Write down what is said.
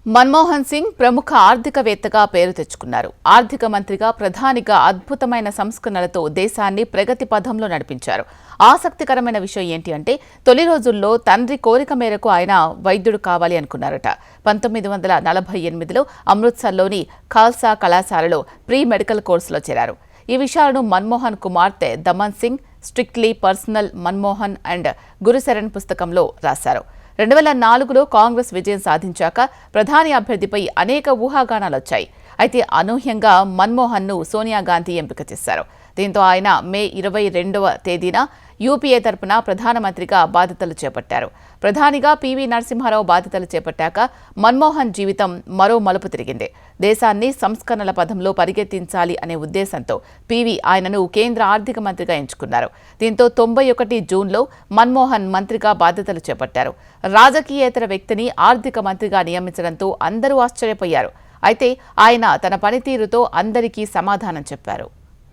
మన్మోహన్ సింగ్ ప్రముఖ ఆర్థికవేత్తగా పేరు తెచ్చుకున్నారు. ఆర్థిక మంత్రిగా, ప్రధానిగా అద్భుతమైన సంస్కరణలతో దేశాన్ని ప్రగతి పథంలో నడిపించారు. ఆసక్తికరమైన విషయం ఏంటి అంటే, తొలి రోజుల్లో తండ్రి కోరిక మేరకు ఆయన వైద్యుడు కావాలి అనుకున్నారట. 1948లో అమృత్సర్లోని ఖాల్సా కళాశాలలో ప్రీ మెడికల్ కోర్సులో చేరారు. ఈ విషయాలను మన్మోహన్ కుమార్తె Daman Singh strictly personal Manmohan and Gursharan పుస్తకంలో రాశారు. 2004లో కాంగ్రెస్ విజయం సాధించాక ప్రధాని అభ్యర్థిపై అనేక ఊహాగానాలొచ్చాయి. అయితే అనూహ్యంగా మన్మోహన్ను సోనియా గాంధీ ఎంపిక చేశారు. దీంతో ఆయన మే 22వ తేదీన యూపీఏ తరపున ప్రధానమంత్రిగా బాధ్యతలు చేపట్టారు. ప్రధానిగా పివి నరసింహారావు బాధ్యతలు చేపట్టాక మన్మోహన్ జీవితం మరో మలుపు తిరిగింది. దేశాన్ని సంస్కరణల పథంలో పరిగెత్తించాలి అనే ఉద్దేశంతో పివి ఆయనను కేంద్ర ఆర్థిక మంత్రిగా ఎంచుకున్నారు. దీంతో 91 జూన్లో మన్మోహన్ మంత్రిగా బాధ్యతలు చేపట్టారు. రాజకీయేతర వ్యక్తిని ఆర్థిక మంత్రిగా నియమించడంతో అందరూ ఆశ్చర్యపోయారు. అయితే ఆయన తన పనితీరుతో అందరికీ సమాధానం చెప్పారు.